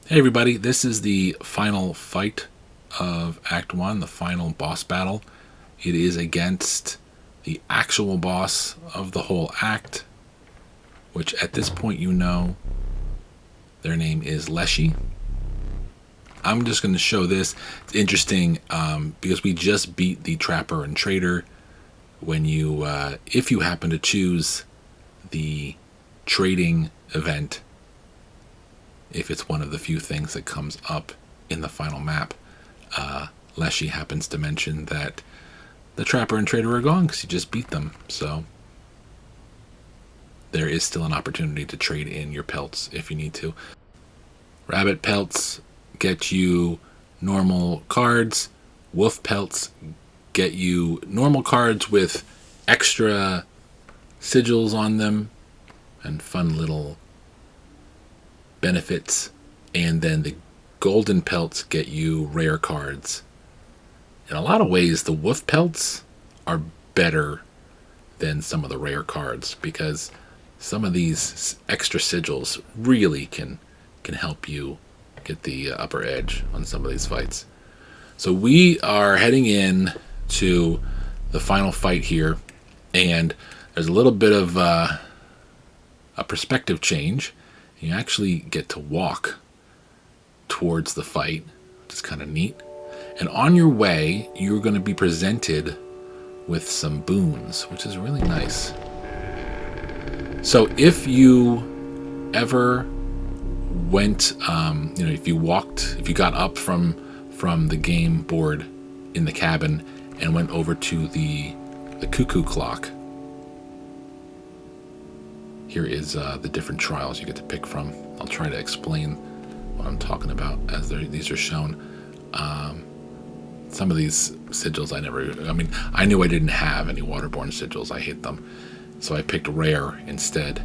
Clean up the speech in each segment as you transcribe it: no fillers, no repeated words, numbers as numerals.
Hey everybody, this is the final fight of Act 1, the final boss battle. It is against the actual boss of the whole act, which at this point you know their name is Leshy. I'm just going to show this. It's interesting because we just beat the Trapper and Trader. When you, if you happen to choose the trading event, if it's one of the few things that comes up in the final map, Leshy happens to mention that the Trapper and Trader are gone because you just beat them. So there is still an opportunity to trade in your pelts if you need to. Rabbit pelts get you normal cards. Wolf pelts get you normal cards with extra sigils on them and fun little benefits, and then the golden pelts get you rare cards. In a lot of ways, the wolf pelts are better than some of the rare cards because some of these extra sigils really can help you get the upper edge on some of these fights. So we are heading in to the final fight here, and there's a little bit of a perspective change. You actually get to walk towards the fight, which is kind of neat. And on your way, you're going to be presented with some boons, which is really nice. So if you ever went, if you got up from the game board in the cabin and went over to the cuckoo clock, here is the different trials you get to pick from. I'll try to explain what I'm talking about as these are shown. Some of these sigils I knew I didn't have any waterborne sigils. I hate them. So I picked rare instead.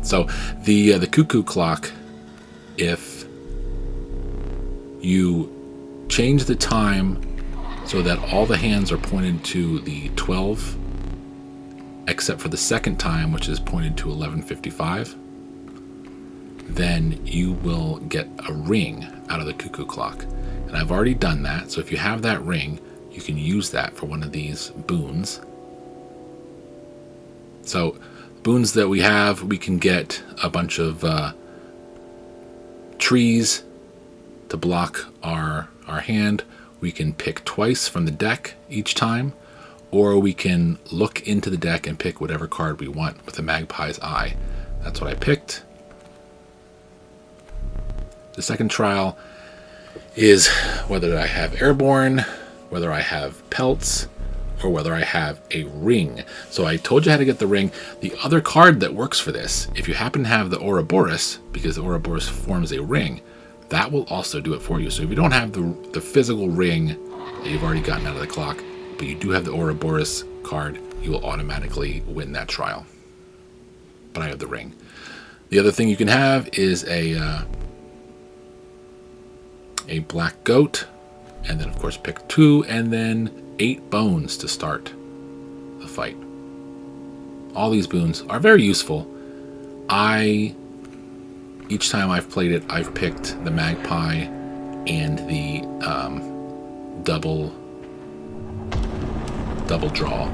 So the cuckoo clock, if you change the time so that all the hands are pointed to the 12, except for the second time, which is pointed to 11:55, then you will get a ring out of the cuckoo clock. And I've already done that, so if you have that ring, you can use that for one of these boons. So boons that we have, we can get a bunch of trees to block our hand. We can pick twice from the deck each time, or we can look into the deck and pick whatever card we want with a magpie's eye. That's what I picked. The second trial is whether I have airborne, whether I have pelts, or whether I have a ring. So I told you how to get the ring. The other card that works for this, if you happen to have the Ouroboros, because the Ouroboros forms a ring, that will also do it for you. So if you don't have the physical ring that you've already gotten out of the clock, but you do have the Ouroboros card, you will automatically win that trial. But I have the ring. The other thing you can have is a black goat, and then of course pick 2, and then 8 bones to start the fight. All these boons are very useful. Each time I've played it, I've picked the magpie and the double draw.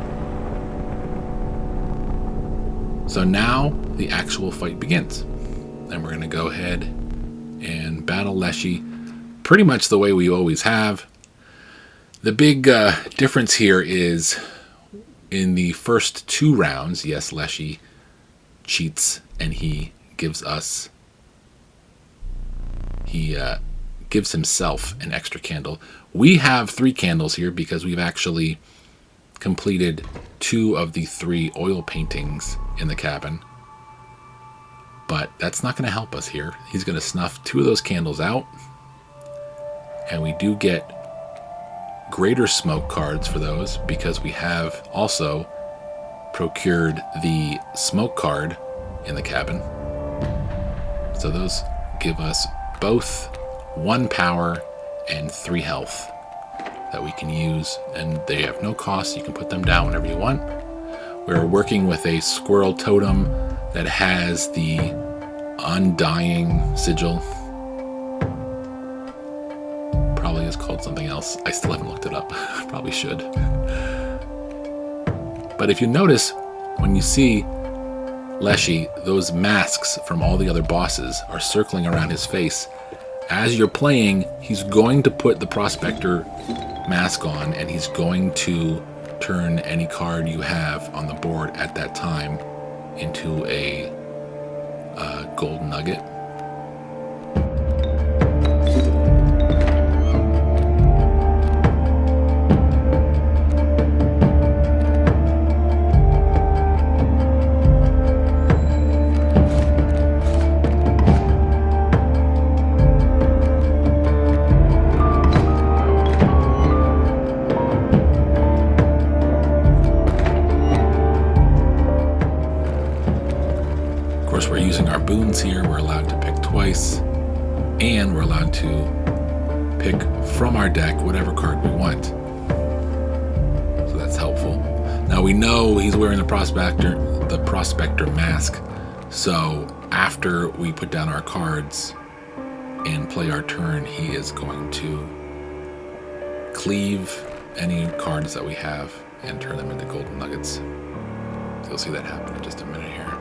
So now the actual fight begins, and we're going to go ahead and battle Leshy pretty much the way we always have. The big difference here is in the first 2 rounds, yes, Leshy cheats and he gives himself an extra candle. We have 3 candles here because we've actually completed 2 of the 3 oil paintings in the cabin. But that's not going to help us here. He's going to snuff 2 of those candles out. And we do get greater smoke cards for those because we have also procured the smoke card in the cabin. So those give us both 1 power and 3 health that we can use, and they have no cost. You can put them down whenever you want. We're working with a squirrel totem that has the undying sigil. called something else. I still haven't looked it up. Probably should. But if you notice, when you see Leshy, those masks from all the other bosses are circling around his face. As you're playing, he's going to put the Prospector mask on, and he's going to turn any card you have on the board at that time into a gold nugget. We're using our boons here. We're allowed to pick twice, and we're allowed to pick from our deck whatever card we want. So that's helpful. Now we know he's wearing the prospector mask. So after we put down our cards and play our turn, he is going to cleave any cards that we have and turn them into golden nuggets. So you'll see that happen in just a minute here.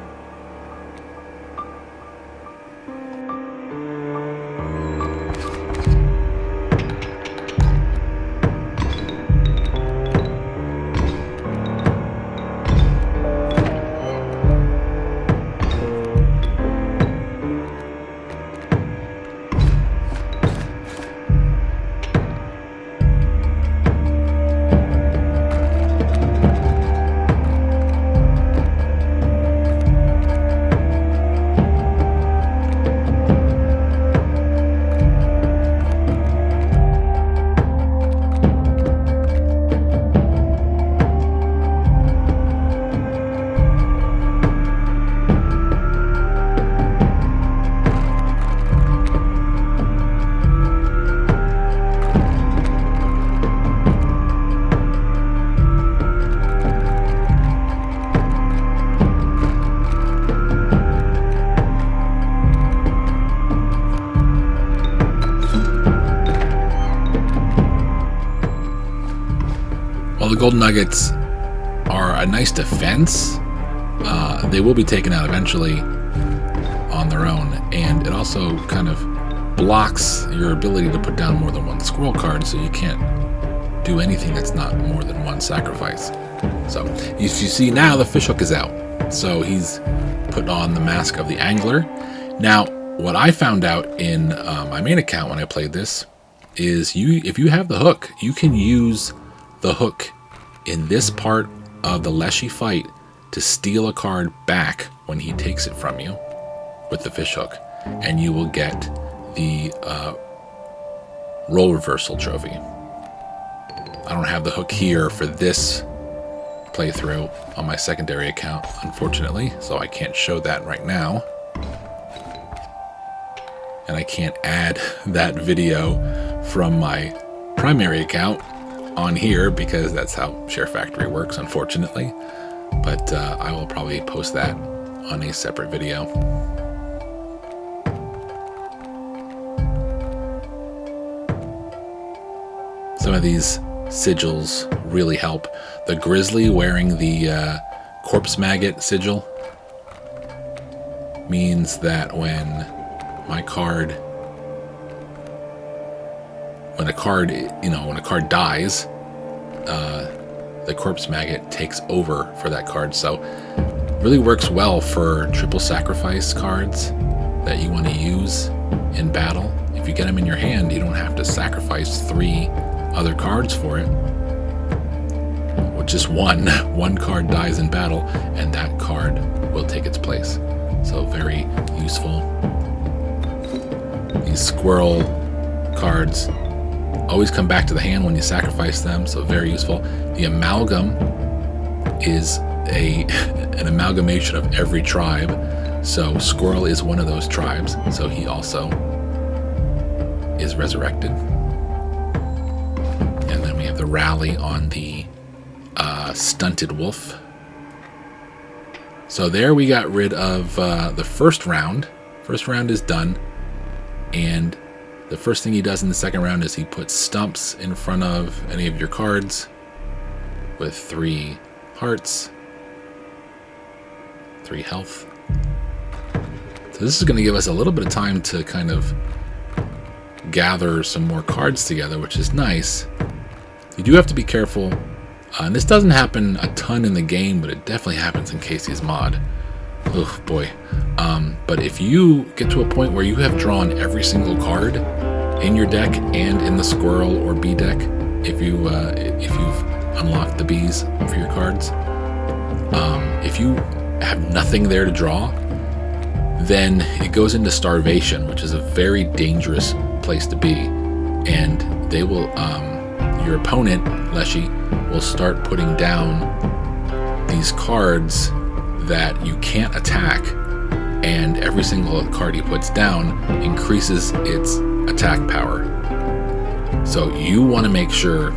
The golden nuggets are a nice defense. They will be taken out eventually on their own, and it also kind of blocks your ability to put down more than one squirrel card, so you can't do anything that's not more than one sacrifice. So if you see now, the fishhook is out, so he's put on the mask of the angler. Now what I found out in my main account when I played this is if you have the hook, you can use the hook in this part of the Leshy fight to steal a card back when he takes it from you with the fishhook, and you will get the role reversal trophy. I don't have the hook here for this playthrough on my secondary account, unfortunately, so I can't show that right now. And I can't add that video from my primary account on here because that's how Share Factory works, unfortunately. But I will probably post that on a separate video. Some of these sigils really help. The Grizzly wearing the corpse maggot sigil means that when a card dies, the corpse maggot takes over for that card. So really works well for triple sacrifice cards that you want to use in battle. If you get them in your hand, you don't have to sacrifice 3 other cards for it. With just one card dies in battle, and that card will take its place. So very useful. These squirrel cards always come back to the hand when you sacrifice them, so very useful. The amalgam is an amalgamation of every tribe, so Squirrel is one of those tribes, so he also is resurrected. And then we have the rally on the stunted wolf. So there we got rid of the first round. First round is done, and The first thing he does in the second round is he puts stumps in front of any of your cards with 3 hearts, 3 health. So this is going to give us a little bit of time to kind of gather some more cards together, which is nice. You do have to be careful, and this doesn't happen a ton in the game, but it definitely happens in Casey's mod. Oh boy. But if you get to a point where you have drawn every single card in your deck and in the squirrel or bee deck, if you've unlocked the bees for your cards, if you have nothing there to draw, then it goes into starvation, which is a very dangerous place to be. And they will, your opponent, Leshy, will start putting down these cards that you can't attack, and every single card he puts down increases its attack power. So you want to make sure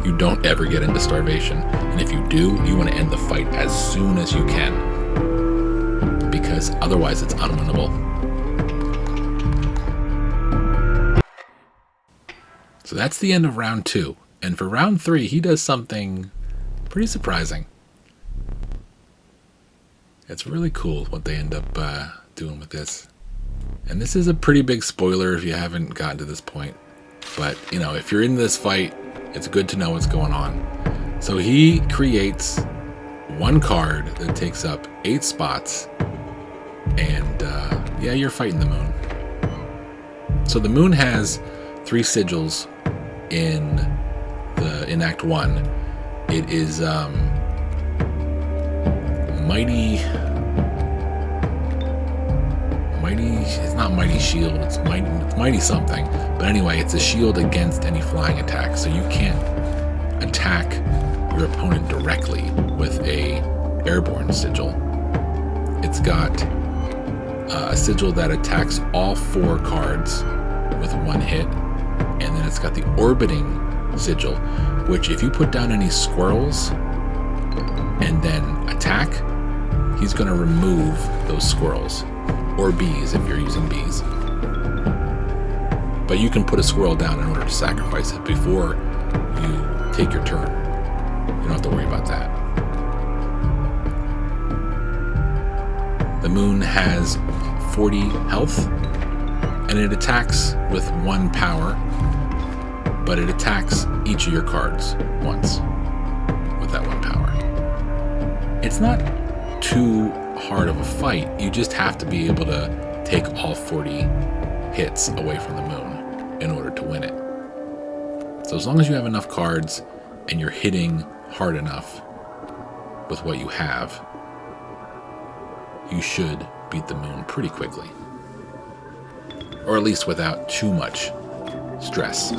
you don't ever get into starvation, and if you do, you want to end the fight as soon as you can, because otherwise it's unwinnable. So that's the end of round 2, and for round 3 he does something pretty surprising. It's really cool what they end up doing with this. And this is a pretty big spoiler if you haven't gotten to this point. But, you know, if you're in this fight, it's good to know what's going on. So he creates 1 card that takes up 8 spots. And, yeah, you're fighting the moon. So the moon has 3 sigils in Act 1. It is, Mighty, it's not Mighty Shield, it's Mighty something. But anyway, it's a shield against any flying attack, so you can't attack your opponent directly with a airborne sigil. It's got a sigil that attacks all 4 cards with 1 hit, and then it's got the orbiting sigil, which if you put down any squirrels and then attack, he's going to remove those squirrels, or bees if you're using bees. But you can put a squirrel down in order to sacrifice it before you take your turn. You don't have to worry about that. The moon has 40 health, and it attacks with 1 power, but it attacks each of your cards once with that 1 power. It's not too hard of a fight. You just have to be able to take all 40 hits away from the moon in order to win it. So as long as you have enough cards and you're hitting hard enough with what you have, you should beat the moon pretty quickly. Or at least without too much stress.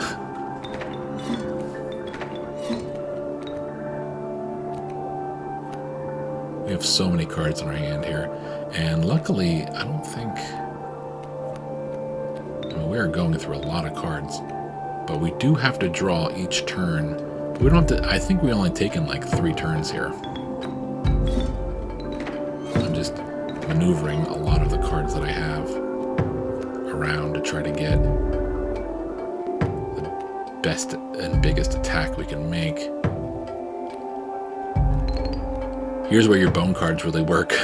We have so many cards in our hand here, and luckily, I don't think... I mean, we are going through a lot of cards, but we do have to draw each turn. We don't have to... I think we only taken like 3 turns here. I'm just maneuvering a lot of the cards that I have around to try to get the best and biggest attack we can make. Here's where your bone cards really work,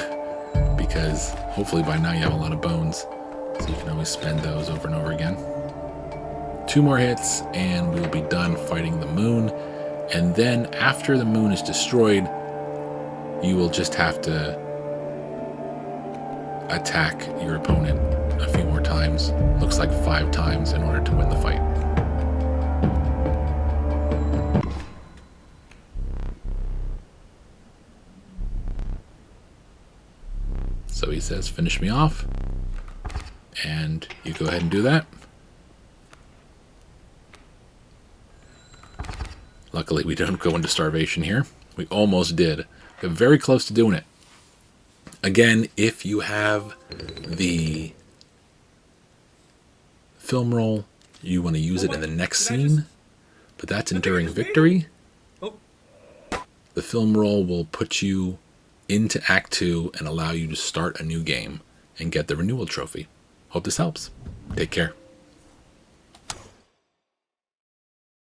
because hopefully by now you have a lot of bones, so you can always spend those over and over again. 2 more hits and we'll be done fighting the moon, and then after the moon is destroyed, you will just have to attack your opponent a few more times. Looks like 5 times in order to win the fight. So he says, finish me off, and you go ahead and do that. Luckily, we don't go into starvation here. We almost did. We're very close to doing it. Again, if you have the film roll, you want to use it in the next scene, but that's Enduring Victory. The film roll will put you into Act 2 and allow you to start a new game and get the renewal trophy. Hope this helps. Take care.